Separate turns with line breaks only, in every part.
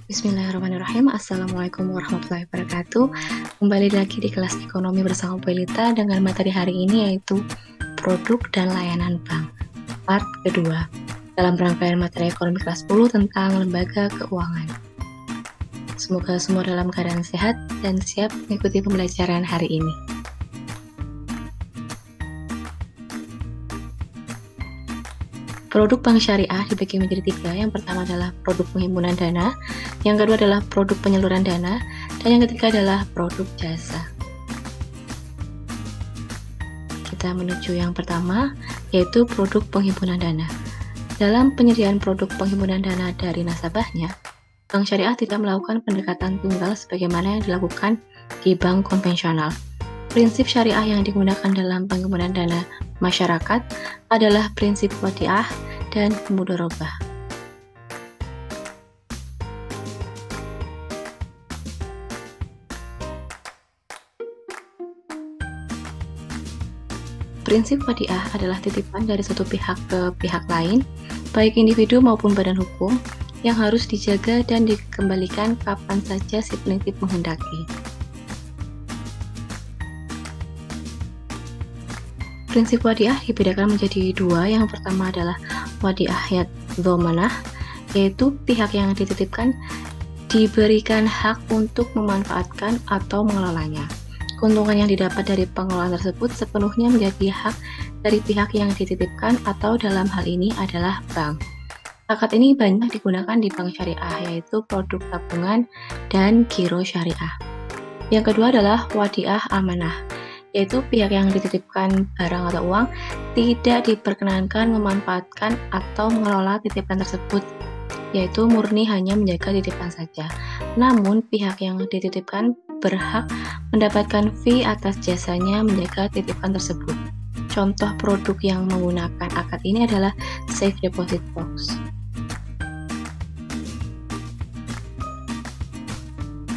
Bismillahirrahmanirrahim. Assalamualaikum warahmatullahi wabarakatuh. Kembali lagi di kelas ekonomi bersama Bu Elita dengan materi hari ini yaitu produk dan layanan bank part kedua dalam rangkaian materi ekonomi kelas 10 tentang lembaga keuangan. Semoga semua dalam keadaan sehat dan siap mengikuti pembelajaran hari ini. Produk bank syariah dibagi menjadi tiga. Yang pertama adalah produk penghimpunan dana, yang kedua adalah produk penyaluran dana, dan yang ketiga adalah produk jasa. Kita menuju yang pertama, yaitu produk penghimpunan dana. Dalam penyediaan produk penghimpunan dana dari nasabahnya, bank syariah tidak melakukan pendekatan tunggal sebagaimana yang dilakukan di bank konvensional. Prinsip syariah yang digunakan dalam penghimpunan dana masyarakat adalah prinsip wadiah dan mudharabah. Prinsip wadiah adalah titipan dari satu pihak ke pihak lain, baik individu maupun badan hukum, yang harus dijaga dan dikembalikan kapan saja si penitip menghendaki. Prinsip wadiah dibedakan menjadi dua. Yang pertama adalah wadiah dhamanah, yaitu pihak yang dititipkan diberikan hak untuk memanfaatkan atau mengelolanya. Keuntungan yang didapat dari pengelolaan tersebut sepenuhnya menjadi hak dari pihak yang dititipkan atau dalam hal ini adalah bank. Akad ini banyak digunakan di bank syariah, yaitu produk tabungan dan giro syariah. Yang kedua adalah wadiah amanah, yaitu pihak yang dititipkan barang atau uang tidak diperkenankan memanfaatkan atau mengelola titipan tersebut, yaitu murni hanya menjaga titipan saja. Namun pihak yang dititipkan berhak mendapatkan fee atas jasanya menjaga titipan tersebut. Contoh produk yang menggunakan akad ini adalah safe deposit box.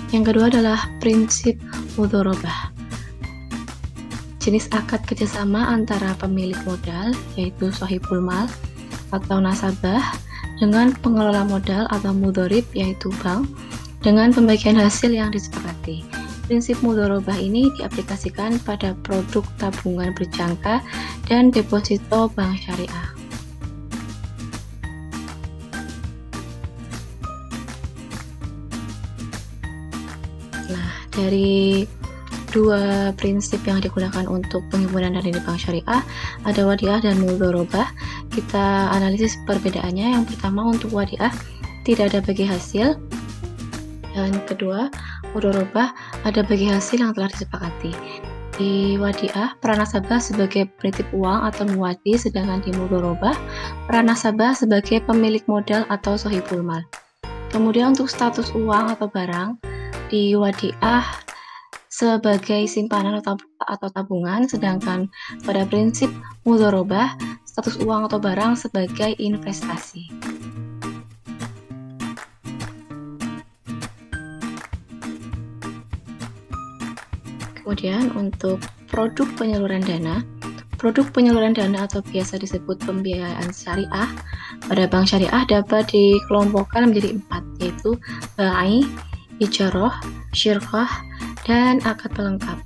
Yang kedua adalah prinsip mudharabah. Jenis akad kerjasama antara pemilik modal, yaitu shahibul mal atau nasabah, dengan pengelola modal atau mudharib, yaitu bank, dengan pembagian hasil yang disepakati. Prinsip mudharabah ini diaplikasikan pada produk tabungan berjangka dan deposito bank syariah. Nah, dari dua prinsip yang digunakan untuk penghimpunan dana di bank syariah ada wadiah dan mudharabah. Kita analisis perbedaannya. Yang pertama, untuk wadiah tidak ada bagi hasil, dan kedua, mudharabah ada bagi hasil yang telah disepakati. Di wadiah, peran nasabah sebagai penitip uang atau muwadi, sedangkan di mudharabah peran nasabah sebagai pemilik modal atau shahibul mal. Kemudian untuk status uang atau barang, di wadiah sebagai simpanan atau tabungan, sedangkan pada prinsip mudharabah status uang atau barang sebagai investasi. Kemudian untuk produk penyaluran dana, produk penyaluran dana atau biasa disebut pembiayaan syariah pada bank syariah dapat dikelompokkan menjadi 4, yaitu bai, ijarah, syirkah, dan akad pelengkap.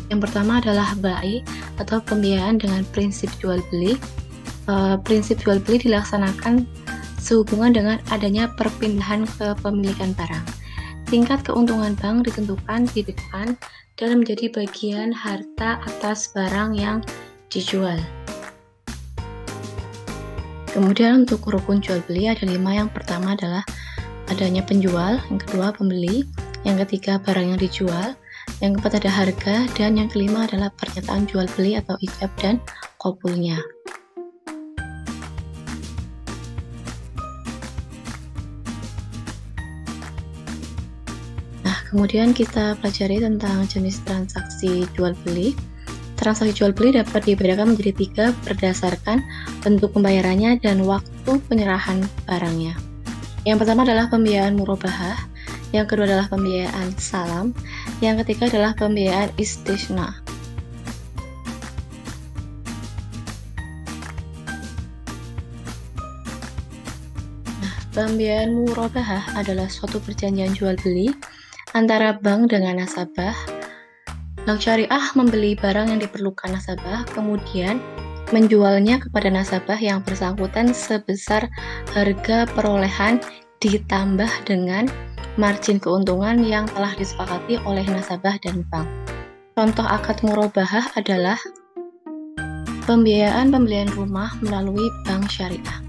Yang pertama adalah bai atau pembiayaan dengan prinsip jual beli. Prinsip jual beli dilaksanakan sehubungan dengan adanya perpindahan kepemilikan barang. Tingkat keuntungan bank ditentukan di depan dalam menjadi bagian harta atas barang yang dijual. Kemudian untuk rukun jual beli ada 5. Yang pertama adalah adanya penjual, yang kedua pembeli, yang ketiga barang yang dijual, yang keempat ada harga, dan yang kelima adalah pernyataan jual beli atau ijab dan qabulnya. Nah, kemudian kita pelajari tentang jenis transaksi jual beli. Transaksi jual beli dapat dibedakan menjadi 3 berdasarkan bentuk pembayarannya dan waktu penyerahan barangnya. Yang pertama adalah pembiayaan murabahah, yang kedua adalah pembiayaan salam, yang ketiga adalah pembiayaan istisna. Pembiayaan murabahah adalah suatu perjanjian jual beli antara bank dengan nasabah. Bank syariah membeli barang yang diperlukan nasabah, kemudian menjualnya kepada nasabah yang bersangkutan sebesar harga perolehan ditambah dengan margin keuntungan yang telah disepakati oleh nasabah dan bank. Contoh akad murabahah adalah pembiayaan pembelian rumah melalui bank syariah.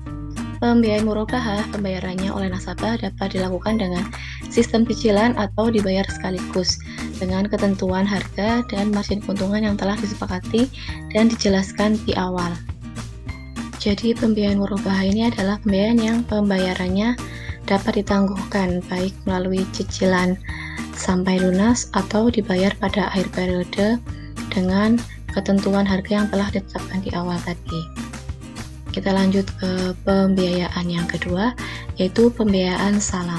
Pembiayaan murabahah pembayarannya oleh nasabah dapat dilakukan dengan sistem cicilan atau dibayar sekaligus dengan ketentuan harga dan margin keuntungan yang telah disepakati dan dijelaskan di awal. Jadi pembiayaan murabahah ini adalah pembiayaan yang pembayarannya dapat ditangguhkan baik melalui cicilan sampai lunas atau dibayar pada akhir periode dengan ketentuan harga yang telah ditetapkan di awal tadi. Kita lanjut ke pembiayaan yang kedua, yaitu pembiayaan salam.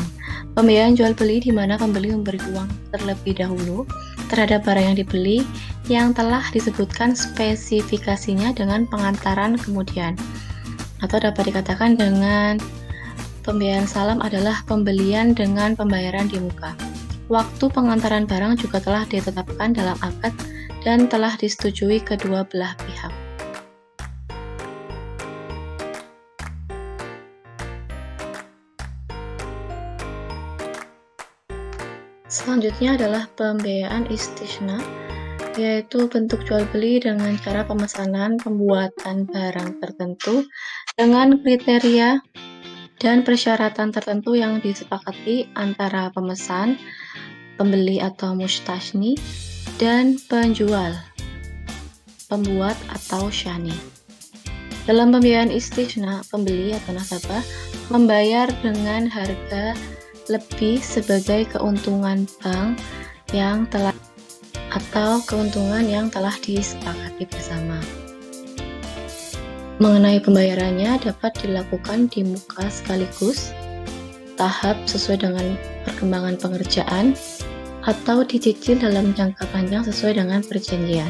Pembiayaan jual beli di mana pembeli memberi uang terlebih dahulu terhadap barang yang dibeli yang telah disebutkan spesifikasinya dengan pengantaran kemudian. Atau dapat dikatakan dengan pembiayaan salam adalah pembelian dengan pembayaran di muka. Waktu pengantaran barang juga telah ditetapkan dalam akad dan telah disetujui kedua belah pihak. Selanjutnya adalah pembiayaan istisna, yaitu bentuk jual beli dengan cara pemesanan pembuatan barang tertentu dengan kriteria dan persyaratan tertentu yang disepakati antara pemesan, pembeli atau mustasni, dan penjual, pembuat atau syani. Dalam pembiayaan istisna, pembeli atau nasabah membayar dengan harga lebih sebagai keuntungan bank yang telah atau keuntungan yang telah disepakati bersama. Mengenai pembayarannya dapat dilakukan di muka sekaligus, tahap sesuai dengan perkembangan pengerjaan, atau dicicil dalam jangka panjang sesuai dengan perjanjian.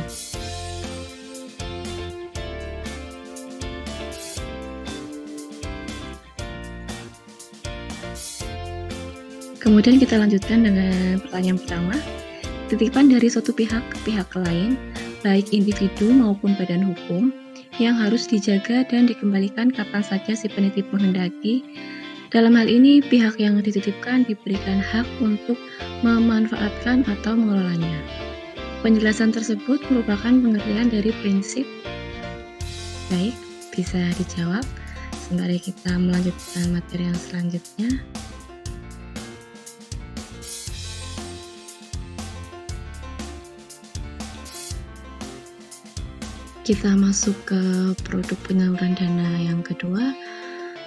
Kemudian kita lanjutkan dengan pertanyaan pertama. Titipan dari suatu pihak ke pihak lain, baik individu maupun badan hukum, yang harus dijaga dan dikembalikan kapan saja si penitip menghendaki. Dalam hal ini, pihak yang dititipkan diberikan hak untuk memanfaatkan atau mengelolanya. Penjelasan tersebut merupakan pengertian dari prinsip. Baik, bisa dijawab. Sembari kita melanjutkan materi yang selanjutnya. Kita masuk ke produk penyaluran dana yang kedua,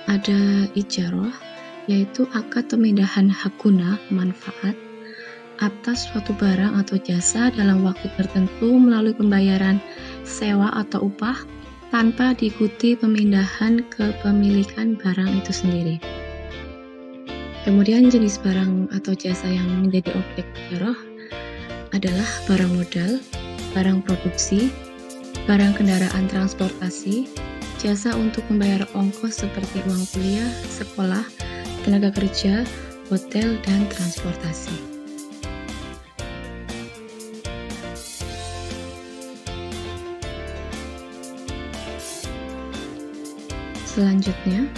ada ijarah, yaitu akad pemindahan hak guna manfaat atas suatu barang atau jasa dalam waktu tertentu melalui pembayaran sewa atau upah tanpa diikuti pemindahan kepemilikan barang itu sendiri. Kemudian jenis barang atau jasa yang menjadi objek ijarah adalah barang modal, barang produksi, barang kendaraan transportasi, jasa untuk membayar ongkos seperti uang kuliah, sekolah, tenaga kerja, hotel, dan transportasi. Selanjutnya,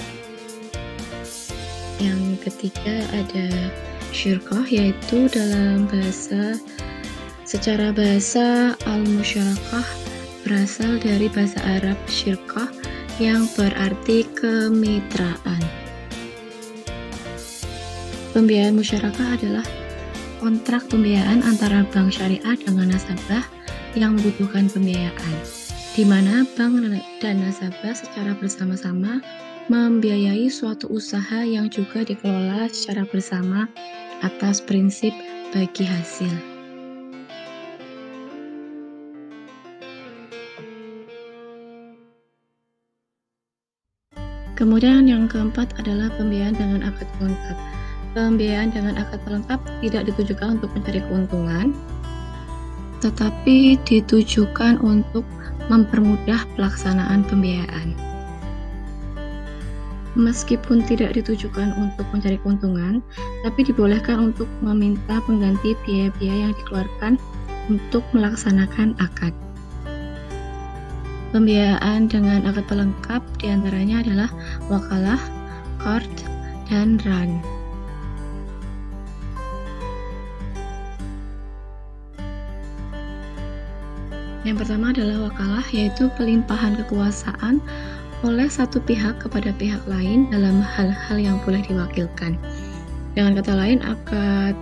yang ketiga ada syirkah, yaitu dalam secara bahasa al-musyarakah berasal dari bahasa Arab syirkah yang berarti kemitraan. Pembiayaan musyarakah adalah kontrak pembiayaan antara bank syariah dengan nasabah yang membutuhkan pembiayaan, di mana bank dan nasabah secara bersama-sama membiayai suatu usaha yang juga dikelola secara bersama atas prinsip bagi hasil. Kemudian yang keempat adalah pembiayaan dengan akad pelengkap. Pembiayaan dengan akad pelengkap tidak ditujukan untuk mencari keuntungan, tetapi ditujukan untuk mempermudah pelaksanaan pembiayaan. Meskipun tidak ditujukan untuk mencari keuntungan, tapi dibolehkan untuk meminta pengganti biaya-biaya yang dikeluarkan untuk melaksanakan akad. Pembiayaan dengan akad pelengkap diantaranya adalah wakalah, qard, dan ran. Yang pertama adalah wakalah, yaitu pelimpahan kekuasaan oleh satu pihak kepada pihak lain dalam hal-hal yang boleh diwakilkan. Dengan kata lain, akad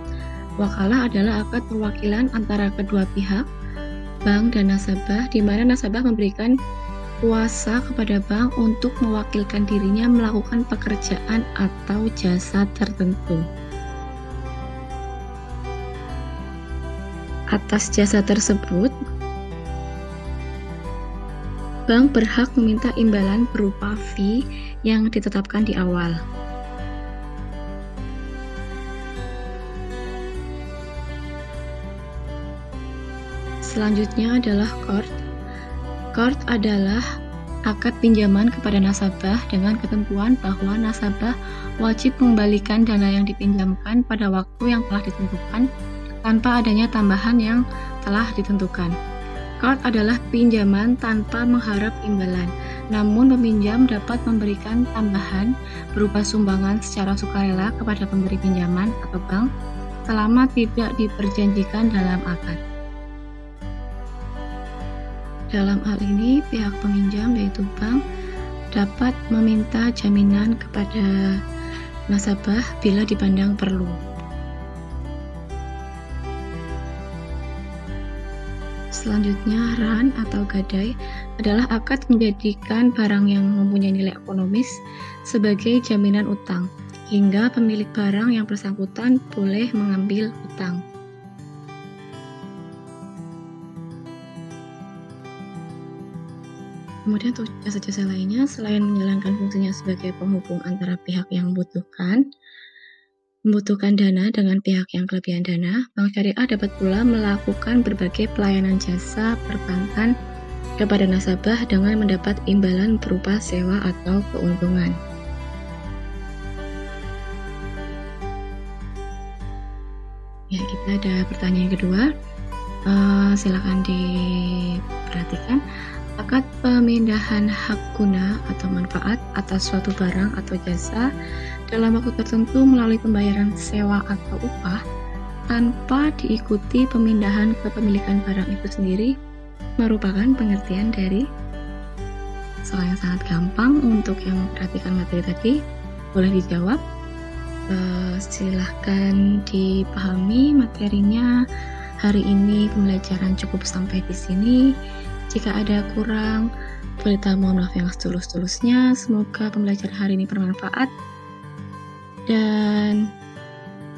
wakalah adalah akad perwakilan antara kedua pihak, bank dan nasabah, di mana nasabah memberikan kuasa kepada bank untuk mewakilkan dirinya melakukan pekerjaan atau jasa tertentu. Atas jasa tersebut, bank berhak meminta imbalan berupa fee yang ditetapkan di awal. Selanjutnya adalah qard. Qard adalah akad pinjaman kepada nasabah dengan ketentuan bahwa nasabah wajib mengembalikan dana yang dipinjamkan pada waktu yang telah ditentukan tanpa adanya tambahan yang telah ditentukan. Qard adalah pinjaman tanpa mengharap imbalan, namun peminjam dapat memberikan tambahan berupa sumbangan secara sukarela kepada pemberi pinjaman atau bank selama tidak diperjanjikan dalam akad. Dalam hal ini, pihak peminjam yaitu bank dapat meminta jaminan kepada nasabah bila dipandang perlu. Selanjutnya, ran atau gadai adalah akad menjadikan barang yang mempunyai nilai ekonomis sebagai jaminan utang, hingga pemilik barang yang bersangkutan boleh mengambil utang. Kemudian untuk jasa-jasa lainnya, selain menjalankan fungsinya sebagai penghubung antara pihak yang membutuhkan dana dengan pihak yang kelebihan dana, bank syariah dapat pula melakukan berbagai pelayanan jasa perbankan kepada nasabah dengan mendapat imbalan berupa sewa atau keuntungan. Ya, kita ada pertanyaan kedua. Silakan diperhatikan. Akad pemindahan hak guna atau manfaat atas suatu barang atau jasa dalam waktu tertentu melalui pembayaran sewa atau upah tanpa diikuti pemindahan kepemilikan barang itu sendiri merupakan pengertian dari soal yang sangat gampang. Untuk yang memperhatikan materi tadi boleh dijawab. Silahkan dipahami materinya. Hari ini pembelajaran cukup sampai di sini. Jika ada kurang, boleh mohon maaf yang setulus-tulusnya. Semoga pembelajaran hari ini bermanfaat. Dan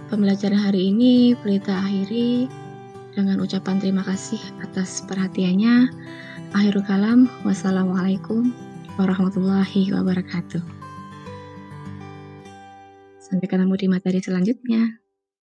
pembelajaran hari ini boleh akhiri dengan ucapan terima kasih atas perhatiannya. Akhirul kalam, wassalamualaikum warahmatullahi wabarakatuh. Sampai ketemu di materi selanjutnya.